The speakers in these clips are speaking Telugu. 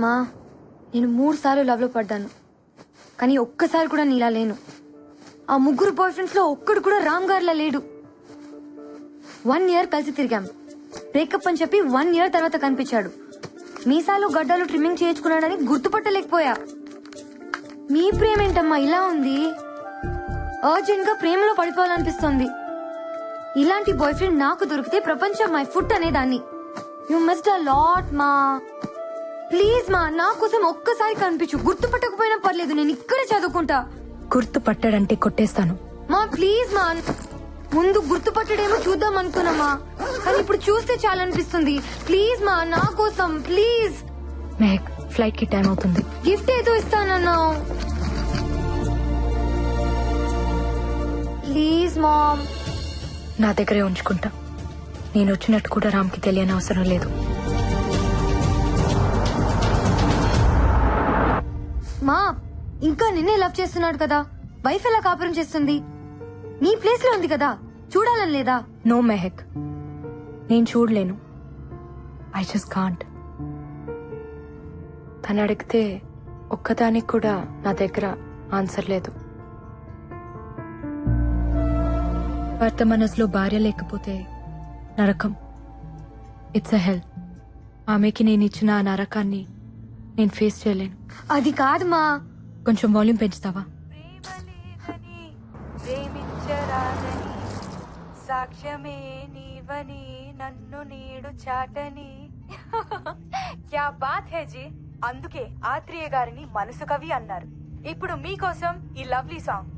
మా నేను 3 సార్లు లవ్ లో పడ్డాను, కానీ ఒక్కసారి కూడా నీలా లేను. ఆ 3 బాయ్ ఫ్రెండ్స్ లో ఒక్కడు కూడా రామ్ గారిలా లేడు. 1 year కలిసి తిరిగాం. బ్రేకప్ అని చెప్పి 1 year తర్వాత కనిపించాడు. మీసాలు గడ్డలు ట్రిమ్మింగ్ చేయించుకున్నాడని గుర్తుపట్టలేకపోయా. మీ ప్రేమ ఏంటమ్మా ఇలా ఉంది? అర్జెంట్ గా ప్రేమలో పడిపోవాలనిపిస్తోంది. ఇలాంటి బాయ్ ఫ్రెండ్ నాకు దొరికితే ప్రపంచం మై ఫుట్ అనేదాన్ని. యు మిస్డ్ అ లాట్ మా. ప్లీజ్ మా, నా కోసం ఒక్కసారి కనిపించు. గుర్తుపట్టకపోయినా పర్లేదు, నేను ఇక్కడే చదువుకుంటా. గుర్తుపట్టాడంటే కొట్టేస్తాను. మా ప్లీజ్ మా, ముందు గుర్తుపట్టడేమో చూద్దాం అనుకున్నామా, కానీ ఇప్పుడు చూస్తే చాలా అనిపిస్తుంది. ప్లీజ్ మా, నా కోసం ప్లీజ్. మెహక్, ఫ్లైట్ కి టైం అవుతుంది. గిఫ్ట్ ఏదో ఇస్తానన్నావు. Please ma'am. నా దగ్గరే ఉంచుకుంటా. నేను వచ్చినట్టు కూడా రామ్కి తెలియని అవసరం లేదు. మా, ఇంకా నిన్నే లవ్ చేస్తున్నాడు కదా, వైఫ్ ఎలా కాపురం చేస్తుంది? నీ ప్లేస్ లో ఉంది కదా, చూడాలని లేదా? నో మెహక్, నేను చూడలేను. I just can't. తను అడిగితే ఒక్కదానికి కూడా నా దగ్గర ఆన్సర్ లేదు. భర్త మనసులో భార్య లేకపోతే నరకం. ఇట్స్ అ హెల్. ఆమెకి నేను ఇచ్చిన ఆ నరకాన్ని నేను ఫేస్ చేయలేను. అది కాదు మా. కొంచెం వాల్యూమ్ పెంచుతావా? సాక్ష్యమే నీవని నన్ను నీడు చాటని. క్యా బాత్ హే జీ. అందుకే ఆత్రేయ గారిని మనసు కవి అన్నారు. ఇప్పుడు మీకోసం ఈ లవ్లీ సాంగ్.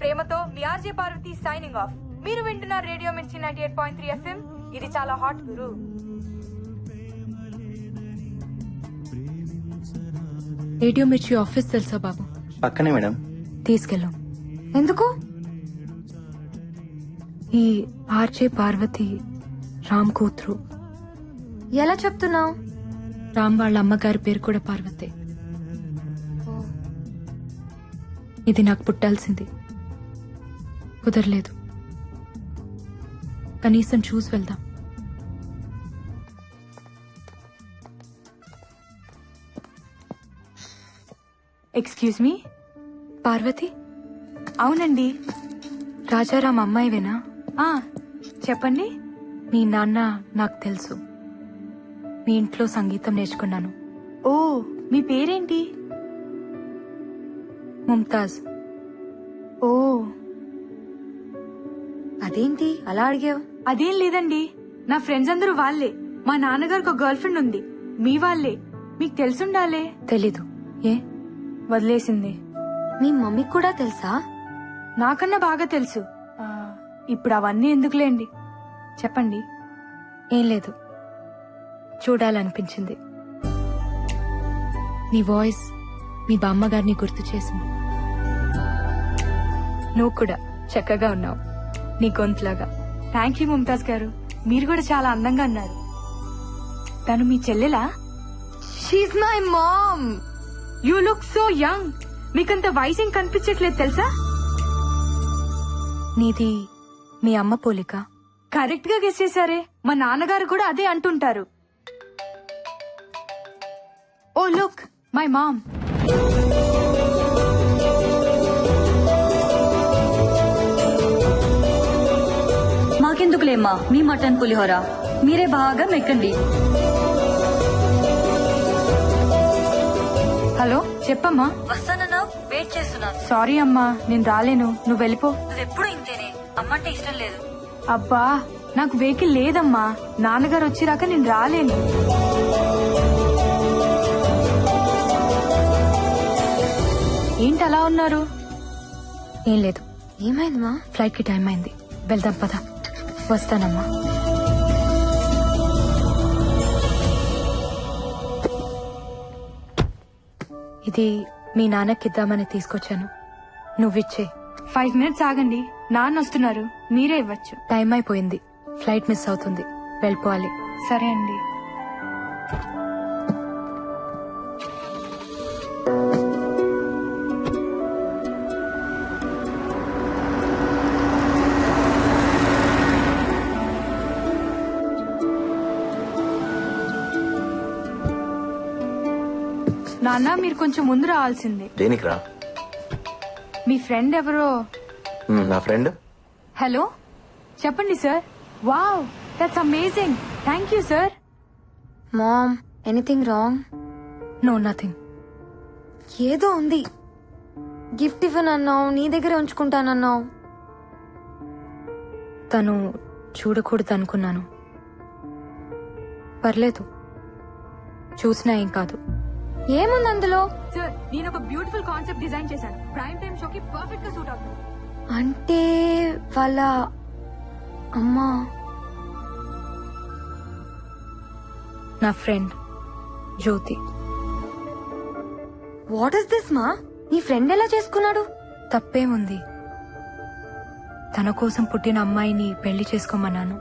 ప్రేమతో మీ ఆర్జే పార్వతి సైనింగ్ ఆఫ్. మీరు వింటున్నారు రేడియో మిర్చి 98.3 FM. ఇది చాలా హాట్ గురు. రేడియో మిర్చి ఆఫీస్ తెలుసా బాబు? పక్కనే మేడం. తీసుకెళ్ళాం. ఎందుకు? ఈ ఆర్జే పార్వతి రామ్ కూతురు. ఎలా చెప్తున్నావు? రామ్ వాళ్ళ అమ్మగారి పేరు కూడా పార్వతే. ఇది నాకు పుట్టాల్సింది, కుదరలేదు. కనీసం చూసి వెళ్దాం. Excuse me. పార్వతి? అవునండి. రాజారాం అమ్మాయివేనా? చెప్పండి. మీ నాన్న నాకు తెలుసు. మీ ఇంట్లో సంగీతం నేర్చుకున్నాను. ఓ, మీ పేరేంటి? ముంతాజ్. ఓ, అదేంటి అలా అడిగావు? అదేం లేదండి, నా ఫ్రెండ్స్ అందరూ వాళ్ళే. మా నాన్నగారికి ఒక గర్ల్ ఫ్రెండ్ ఉంది, మీ వాళ్ళే. మీకు తెలుసుండాలే. తెలీదు. ఏ? వదిలేసింది. మీ మమ్మీకి కూడా తెలుసా? నాకన్నా బాగా తెలుసు. ఇప్పుడు అవన్నీ ఎందుకులేండి, చెప్పండి. ఏం లేదు, చూడాలనిపించింది. నీ వాయిస్ మీ బామ్మగారిని గుర్తు చేసింది. నువ్వు కూడా చక్కగా ఉన్నావు, నీ గొంతులాగా. థ్యాంక్ యూ ముంతాజ్ గారు, మీరు కూడా చాలా అందంగా అన్నారు. తను మీ చెల్లెలా? She's my mom. You look so young. మీకంత వయసు ఏం కనిపించట్లేదు తెలుసా? నీది మీ అమ్మ పోలిక. కరెక్ట్ గా గెస్ చేశారే. మా నాన్నగారు కూడా అదే అంటుంటారు. Oh look, my mom. మాకెందుకులేమ్మా మీ మటన్ పులిహోర, మీరే బాగా మెక్కండి. హలో, చెప్పమ్మా. వస్తానన్నావు, వెయిట్ చేస్తున్నాను. సారీ అమ్మా, నేను రాలేను, నువ్వు వెళ్ళిపో. నువ్వెప్పుడు ఇంతేనే, అమ్మంటే ఇష్టం లేదు. అబ్బా, నాకు వెహికల్ లేదమ్మా. నాన్నగారు వచ్చిరాక నేను రాలేను. ఏంటి అలా ఉన్నారు? ఏం లేదు. ఏమైందమ్మా? ఫ్లైట్ కి టైం అయింది, వెళ్దాం పద. వస్తానమ్మా. ఇది మీ నాన్నకిద్దామని తీసుకొచ్చాను, నువ్విచ్చే. 5 minutes ఆగండి, నాన్న వస్తున్నారు, మీరే ఇవ్వచ్చు. టైం అయిపోయింది, ఫ్లైట్ మిస్ అవుతుంది, వెళ్ళిపోవాలి. సరే అండి. నాన్న మీరు కొంచెం ముందు రావాల్సిందే. దేనికి రా? మీ ఫ్రెండ్ ఎవరో. నా ఫ్రెండ్. హలో చెప్పండి sir. Wow that's amazing. Thank you sir. Mam anything wrong? No nothing. ఏదో ఉంది. గిఫ్ట్ ఇవ్వనన్నావు, నీ దగ్గర ఉంచుకుంటానన్నావు. తను చూడకూడదు అనుకున్నాను. పర్లేదు, చూసినా ఏం కాదు. ఏముంది అందులో? సార్ నేను ఒక బ్యూటిఫుల్ కాన్సెప్ట్ డిజైన్ చేశాను. ప్రైమ్ టైం షోకి పర్ఫెక్ట్ గా సూట్ అవుతుంది. అంటే వాళ్ళ అమ్మా. నా friend Jyoti. What is this మా? నీ ఫ్రెండ్ ఎలా చేసుకున్నాడు? తప్పేముంది? తన కోసం పుట్టిన అమ్మాయిని పెళ్లి చేసుకోమన్నాను.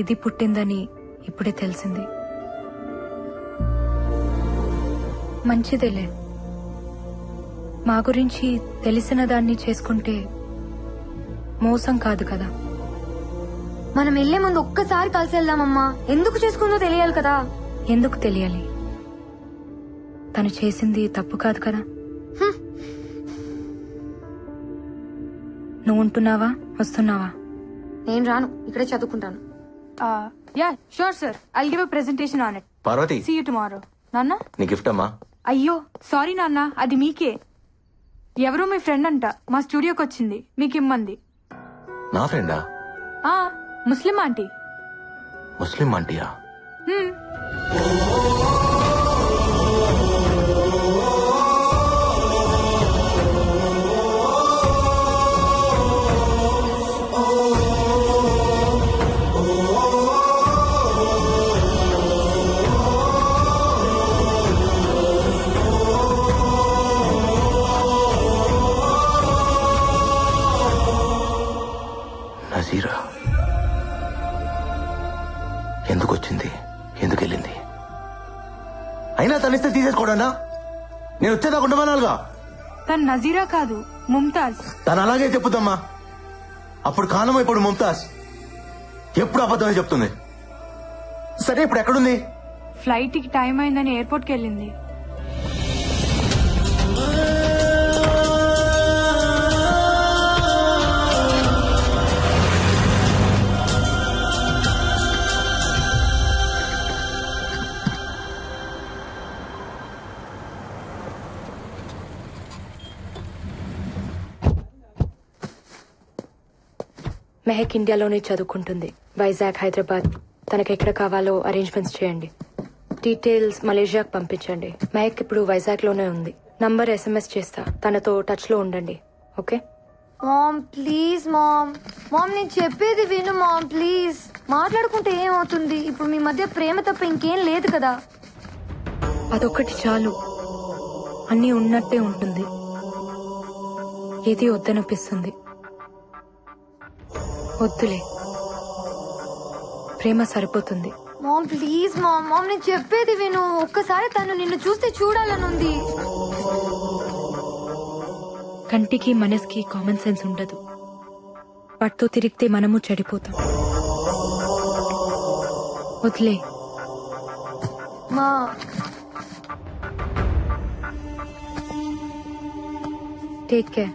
ఇది పుట్టిందని ఇప్పుడే తెలిసింది. మంచిదేలే. మా గురించి తెలిసిన దాన్ని చేసుకుంటే మోసం కాదు కదా. మనం వెళ్లే ముందు ఒక్కసారి కలిసి వెళ్దామమ్మా. ఎందుకు చేసుకుందో తెలియాలి కదా. ఎందుకు తెలియాలి? తను చేసింది తప్పు కాదు కదా. నువ్వు ఉంటున్నావా, వస్తున్నావా? నేను రాను, ఇక్కడే చదువుకుంటాను. Yeah sure sir. I'll give a presentation on it. Parvati, see you tomorrow. నాన్న. నీ గిఫ్ట్ అమ్మా. అయ్యో సారీ నాన్న, అది మీకే. ఎవరో మీ ఫ్రెండ్ అంట మా స్టూడియోకి వచ్చింది, మీకు ఇమ్మంది. నా ఫ్రెండా? ఆ ముస్లిం ఆంటీ. ముస్లిం ఆంటీయా? హ్మ్. నజీరా ఎందుకు వచ్చింది, ఎందుకు వెళ్ళింది? అయినా తనిస్తే తీసేసుకోవడానా? నేను వచ్చేదాకా ఉండమనాలుగా. తను నజీరా కాదు, ముంతాజ్. తను అలాగే చెప్పుదమ్మా. అప్పుడు కానమో ఇప్పుడు ముంతాజ్. ఎప్పుడు అబద్ధమే చెప్తుంది. సరే ఇప్పుడు ఎక్కడుంది? ఫ్లైట్ కి టైం అయిందని ఎయిర్పోర్ట్ కి వెళ్ళింది. మెహక్ ఇండియాలోనే చదువుకుంటుంది. వైజాగ్, హైదరాబాద్. తనకి ఎక్కడ కావాలో అరేంజ్మెంట్స్ చేయండి. డీటెయిల్స్ మలేషియాకి పంపించండి. మెహక్ ఇప్పుడు వైజాగ్ లోనే ఉంది. నంబర్ SMS చేస్తా. తనతో టచ్ లో ఉండండి. Okay? Mam please mam. Mam నేను చెప్పేది విను మామ్ ప్లీజ్. మాట్లాడుకుంటే ఏమవుతుంది? ఇప్పుడు మీ మధ్య ప్రేమ తప్ప ఇంకేం లేదు కదా. అదొక్కటి చాలు. అన్నీ ఉన్నట్టే ఉంటుంది. ఏది వద్దనిపిస్తుంది. వద్దులే, ప్రేమ సరిపోతుంది. Ma'am please mam. మామ్ నేను చెప్పేది విను. ఒక్కసారి తను నిన్ను చూస్తే చూడాలనుంది. కంటికి మనసుకి కామన్ సెన్స్ ఉండదు. వాటితో తిరిగితే మనము చెడిపోతాం. వదిలే. మా టేక్ కేర్.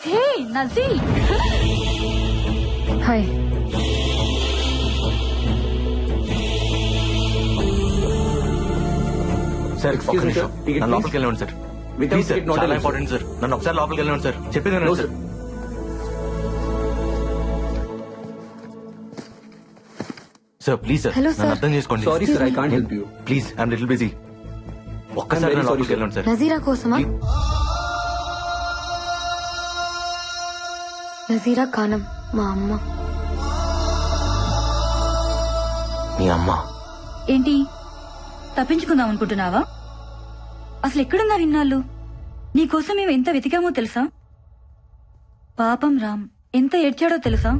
హే నజీ. Hi. Sir Excuse me, sir. Ticket, నన్ను please. లోపలికి వెళ్ళండి sir. Without please sir, ticket, not చాలా allowed, ఇంపార్టెంట్ సార్. నన్ను ఒకసారి లోపలికి వెళ్ళండి సార్. చెప్పేది No, వినండి sir. Sir. Sir please sir Hello, నన్ను sir. అర్థం చేసుకోండి sorry sir, I can't help you. Please I'm little busy ఒక్కసారి I'm very నా sorry, లోపలికి sir. వెళ్ళండి సార్ నజీరా కోసమా? నజీరా ఖానం మా అమ్మ. మీ అమ్మ ఏంటి తప్పించుకుందాం అనుకుంటున్నావా? అసలు ఎక్కడున్నారు ఇన్నాళ్ళు? నీకోసం మేము ఎంత వెతికామో తెలుసా? పాపం రామ్ ఎంత ఏడ్చాడో తెలుసా?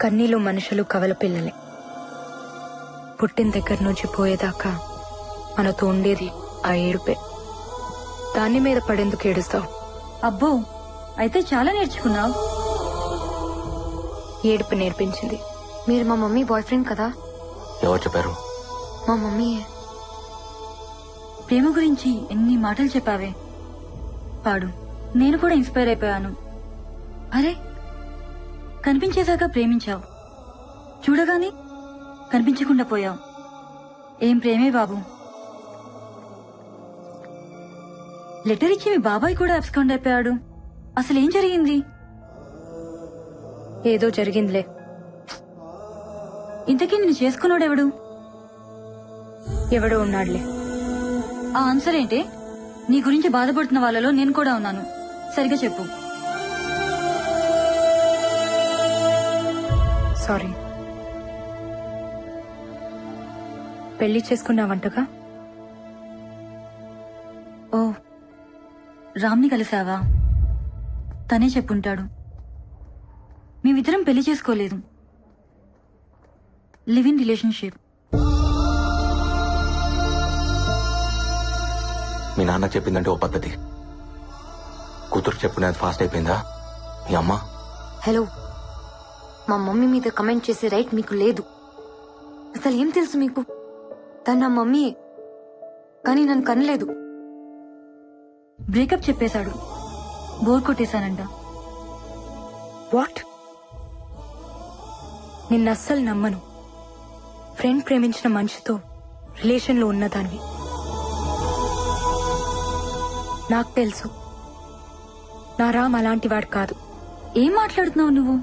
కన్నీలు మనుషులు కవల పిల్లలే. పుట్టిన దగ్గర నుంచి పోయేదాకా మనతో ఉండేది ఆ ఏడుపే. దాని మీద పడేందుకు ఏడుస్తావు? అబ్బో అయితే చాలా నేర్చుకున్నావు. ఏడుపు నేర్పించింది. మీరు మా మమ్మీ బాయ్ ఫ్రెండ్ కదా? ఎవరు చెప్పారు? మా మమ్మీ. ప్రేమ గురించి ఎన్ని మాటలు చెప్పావే. పాడు. నేను కూడా ఇన్స్పైర్ అయిపోయాను. అరే కనిపించేశాక ప్రేమించావు, చూడగానే కనిపించకుండా పోయావు. ఏం ప్రేమే బాబు. లెటర్ ఇచ్చి మీ బాబాయ్ కూడా అబ్స్కాండ్ అయిపోయాడు. అసలేం జరిగింది? ఏదో జరిగిందిలే. ఇంతకీ నిన్ను చేసుకున్నాడెవడు? ఎవడో ఉన్నాడులే. ఆ ఆన్సర్ ఏంటే? నీ గురించి బాధపడుతున్న వాళ్ళలో నేను కూడా ఉన్నాను. సరిగా చెప్పు. సారీ. పెళ్లి చేసుకున్నావంటగా? ఓ రామ్ని కలిసావా? తనే చెప్పుంటాడు. మేమిద్దరం పెళ్లి చేసుకోలేదు, లివ్ ఇన్ రిలేషన్షిప్. మీ నాన్న చెప్పిందంటే ఓ పద్ధతి, కూతురు చెప్పుకునేది ఫాస్ట్ అయిపోయిందా మీ అమ్మ? హలో, మా మమ్మీ మీద కమెంట్ చేసే రైట్ మీకు లేదు. అసలు ఏం తెలుసు మీకు? తను నా మమ్మీయే, కానీ నన్ను కనలేదు. బ్రేకప్ చెప్పేశాడు. బోర్ కొట్టేశానంట. వాట్? నిన్నస్సలు నమ్మను. ఫ్రెండ్ ప్రేమించిన మనిషితో రిలేషన్లో ఉన్నదానివి. నాకు తెలుసు నా రామ్ అలాంటి వాడు కాదు. ఏం మాట్లాడుతున్నావు నువ్వు?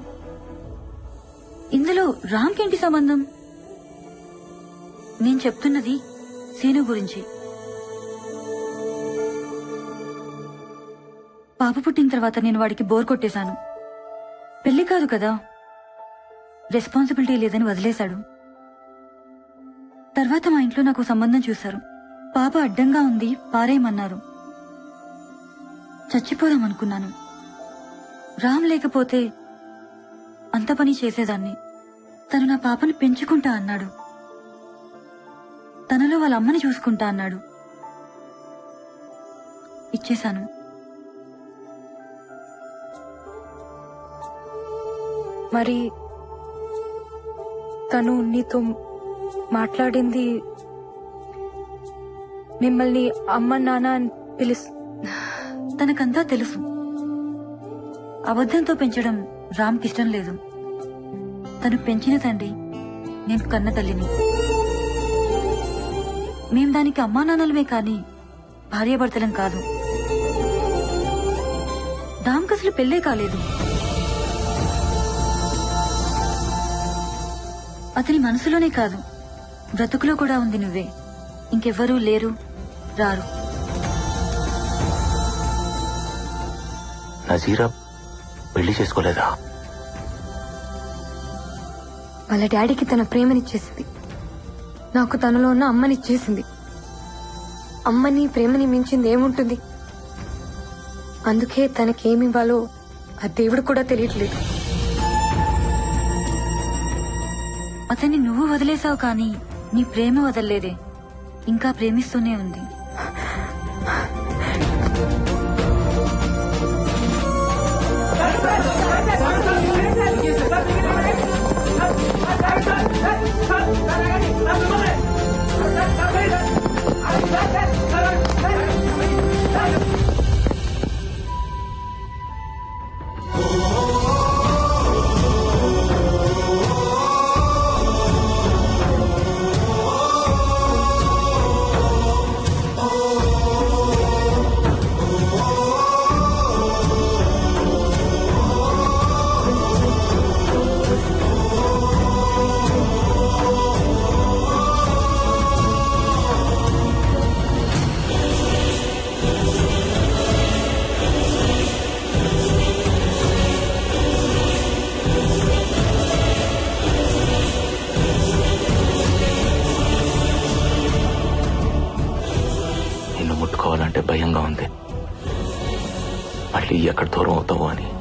ఇందులో రామ్కేంటి సంబంధం? నేను చెప్తున్నది సీను గురించి. పాప పుట్టిన తర్వాత నేను వాడికి బోర్ కొట్టేశాను. పెళ్లి కాదు కదా, రెస్పాన్సిబిలిటీ లేదని వదిలేశాడు. తర్వాత మా ఇంట్లో నాకు సంబంధం చూశారు. పాప అడ్డంగా ఉంది, పారేయమన్నారు. చచ్చిపోదామనుకున్నాను. రామ్ లేకపోతే అంత పని చేసేదాన్ని. తను నా పాపని పెంచుకుంటా అన్నాడు. తనలో వాళ్ళ అమ్మని చూసుకుంటా అన్నాడు. ఇచ్చేశాను. మరి తను నీతో మాట్లాడింది, మిమ్మల్ని అమ్మ నాన్న అని తనకంతా తెలుసు. అబద్ధంతో పెంచడం రామ్కిష్టం లేదు. తను పెంచిన తండ్రి, నేను కన్న తల్లిని. మేం దానికి అమ్మా నాన్నలమే కాని భార్యాభర్తలం కాదు. రామ్కి అసలు పెళ్ళే కాలేదు. అతని మనసులోనే కాదు, బ్రతుకులో కూడా ఉంది నువ్వే. ఇంకెవ్వరూ లేరు, రారు. నజీరా పెళ్లి చేసుకోలేదా? వాళ్ళ డాడీకి తన ప్రేమనిచ్చేసింది, నాకు తనలో ఉన్న అమ్మనిచ్చేసింది. అమ్మని ప్రేమని మించింది ఏముంటుంది? అందుకే తనకేమివ్వాలో ఆ దేవుడు కూడా తెలియట్లేదు. అతన్ని నువ్వు వదిలేసావు కానీ నీ ప్రేమ వదల్లేదే, ఇంకా ప్రేమిస్తూనే ఉంది. ఎక్కడ దూరం అవుతావో అని.